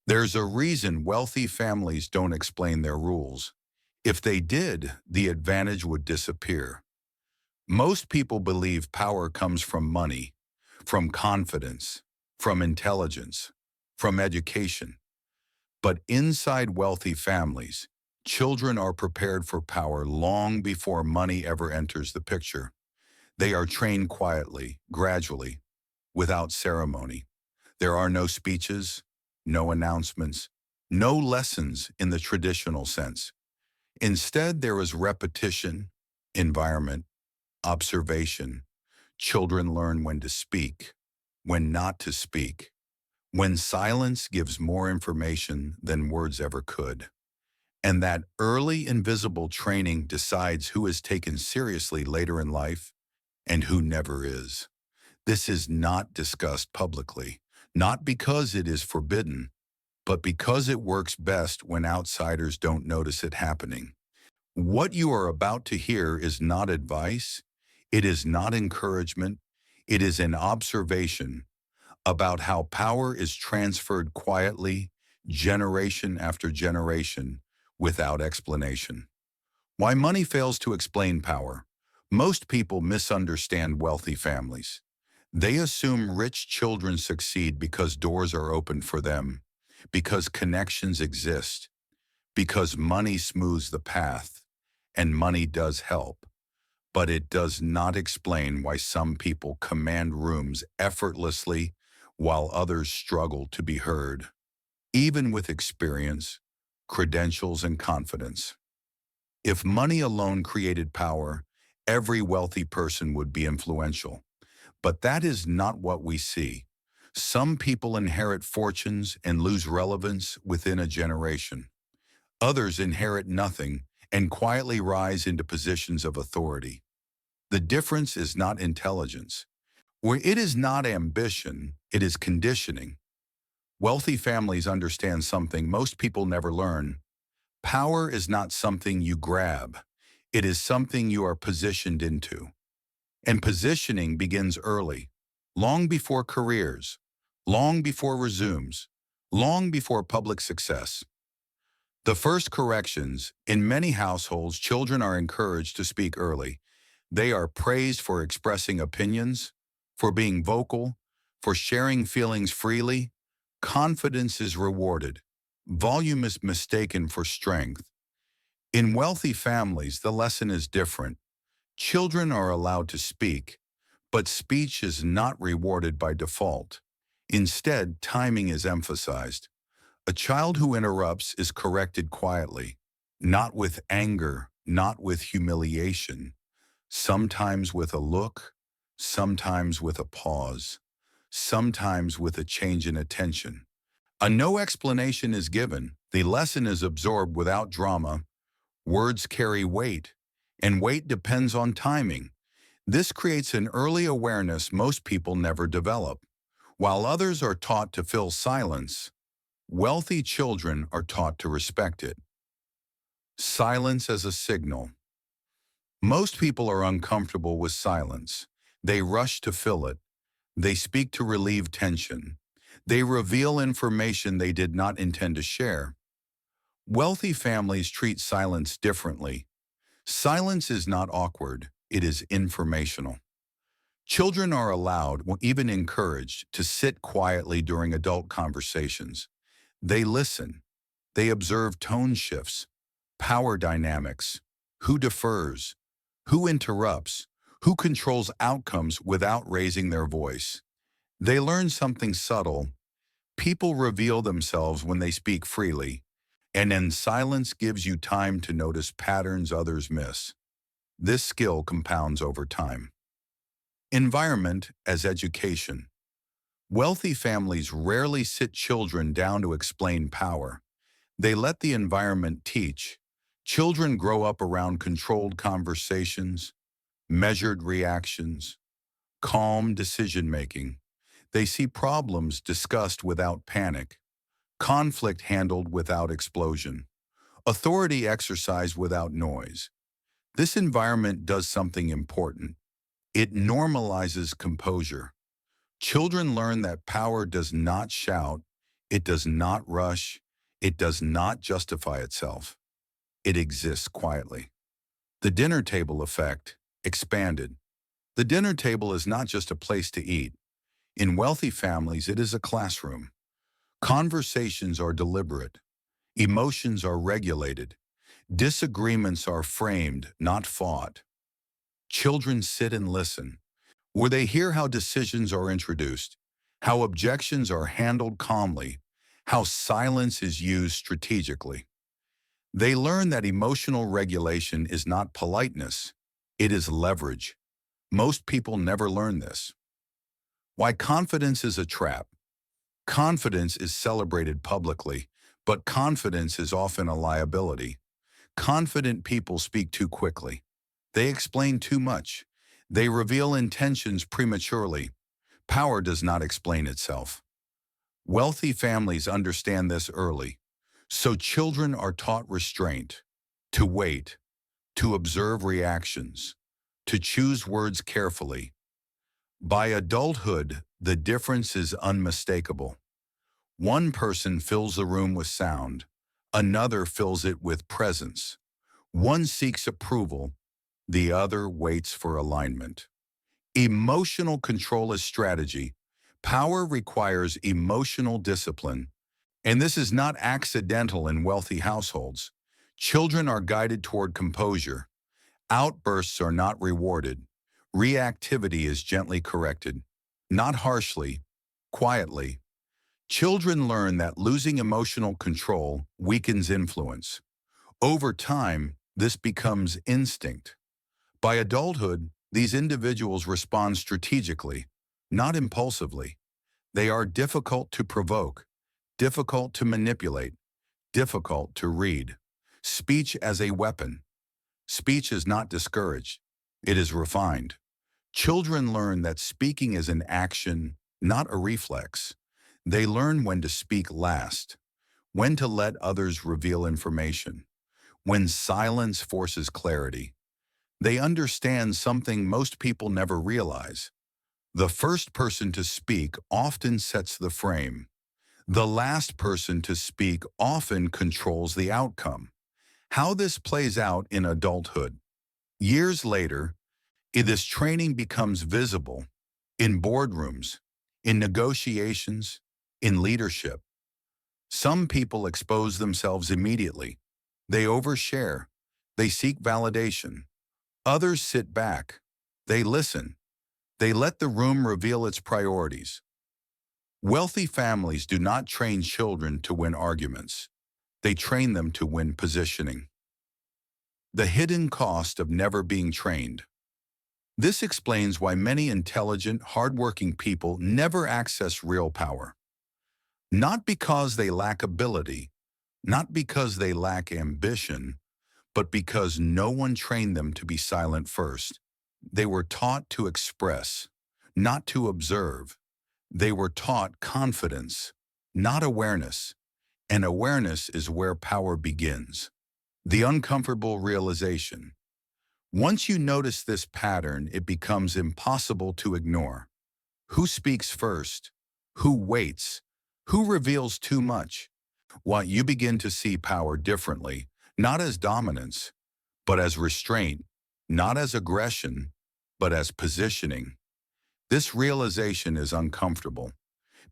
There's a reason wealthy families don't explain their rules. If they did, the advantage would disappear. Most people believe power comes from money, from confidence, from intelligence, from education. But inside wealthy families, children are prepared for power long before money ever enters the picture. They are trained quietly, gradually, without ceremony. There are no speeches, no announcements, no lessons in the traditional sense. Instead, there is repetition, environment, observation. Children learn when to speak, when not to speak, when silence gives more information than words ever could. And that early invisible training decides who is taken seriously later in life and who never is. This is not discussed publicly, not because it is forbidden, but because it works best when outsiders don't notice it happening. What you are about to hear is not advice, it is not encouragement, it is an observation about how power is transferred quietly, generation after generation, without explanation. Why money fails to explain power. Most people misunderstand wealthy families. They assume rich children succeed because doors are open for them, because connections exist, because money smooths the path, and money does help. But it does not explain why some people command rooms effortlessly while others struggle to be heard, even with experience, credentials, and confidence. If money alone created power, every wealthy person would be influential. But that is not what we see. Some people inherit fortunes and lose relevance within a generation. Others inherit nothing and quietly rise into positions of authority. The difference is not intelligence, or it is not ambition, it is conditioning. Wealthy families understand something most people never learn. Power is not something you grab. It is something you are positioned into. And positioning begins early, long before careers, long before resumes, long before public success. The first corrections: in many households, children are encouraged to speak early. They are praised for expressing opinions, for being vocal, for sharing feelings freely. Confidence is rewarded. Volume is mistaken for strength. In wealthy families, the lesson is different. Children are allowed to speak, but speech is not rewarded by default. Instead, timing is emphasized. A child who interrupts is corrected quietly, not with anger, not with humiliation, sometimes with a look, sometimes with a pause, sometimes with a change in attention. A no explanation is given. The lesson is absorbed without drama. Words carry weight, and weight depends on timing. This creates an early awareness most people never develop. While others are taught to fill silence, wealthy children are taught to respect it. Silence as a signal. Most people are uncomfortable with silence. They rush to fill it. They speak to relieve tension. They reveal information they did not intend to share. Wealthy families treat silence differently. Silence is not awkward, it is informational. Children are allowed, or even encouraged, to sit quietly during adult conversations. They listen. They observe tone shifts, power dynamics, who defers, who interrupts, who controls outcomes without raising their voice. They learn something subtle. People reveal themselves when they speak freely, and then silence gives you time to notice patterns others miss. This skill compounds over time. Environment as education. Wealthy families rarely sit children down to explain power. They let the environment teach. Children grow up around controlled conversations, measured reactions, calm decision-making. They see problems discussed without panic, conflict handled without explosion, authority exercised without noise. This environment does something important. It normalizes composure. Children learn that power does not shout, It does not rush. It does not justify itself. It exists quietly. The dinner table effect, expanded. The dinner table is not just a place to eat. In wealthy families, it is a classroom. Conversations are deliberate. Emotions are regulated. Disagreements are framed, not fought. Children sit and listen, where they hear how decisions are introduced, how objections are handled calmly, how silence is used strategically. They learn that emotional regulation is not politeness, it is leverage. Most people never learn this. Why confidence is a trap. Confidence is celebrated publicly, but confidence is often a liability. Confident people speak too quickly. They explain too much. They reveal intentions prematurely. Power does not explain itself. Wealthy families understand this early. So children are taught restraint, to wait, to observe reactions, to choose words carefully. By adulthood, the difference is unmistakable. One person fills the room with sound, another fills it with presence. One seeks approval, the other waits for alignment. Emotional control is strategy. Power requires emotional discipline, and this is not accidental in wealthy households. Children are guided toward composure. Outbursts are not rewarded. Reactivity is gently corrected, not harshly, quietly. Children learn that losing emotional control weakens influence. Over time, this becomes instinct. By adulthood, these individuals respond strategically, not impulsively. They are difficult to provoke, difficult to manipulate, difficult to read. Speech as a weapon. Speech is not discouraged. It is refined. Children learn that speaking is an action, not a reflex. They learn when to speak last, when to let others reveal information, when silence forces clarity. They understand something most people never realize. The first person to speak often sets the frame. The last person to speak often controls the outcome. How this plays out in adulthood. Years later, this training becomes visible in boardrooms, in negotiations, in leadership. Some people expose themselves immediately. They overshare. They seek validation. Others sit back. They listen. They let the room reveal its priorities. Wealthy families do not train children to win arguments. They train them to win positioning. The hidden cost of never being trained. This explains why many intelligent, hardworking people never access real power. Not because they lack ability, not because they lack ambition, but because no one trained them to be silent first. They were taught to express, not to observe. They were taught confidence, not awareness. And awareness is where power begins. The uncomfortable realization. Once you notice this pattern, it becomes impossible to ignore. Who speaks first? Who waits? Who reveals too much? What you begin to see power differently, not as dominance, but as restraint, not as aggression, but as positioning. This realization is uncomfortable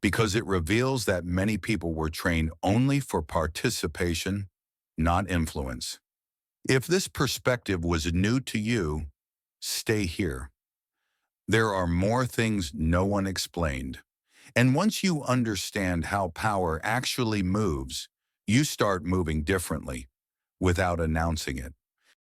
because it reveals that many people were trained only for participation, not influence. If this perspective was new to you, stay here. There are more things no one explained. And once you understand how power actually moves, you start moving differently without announcing it.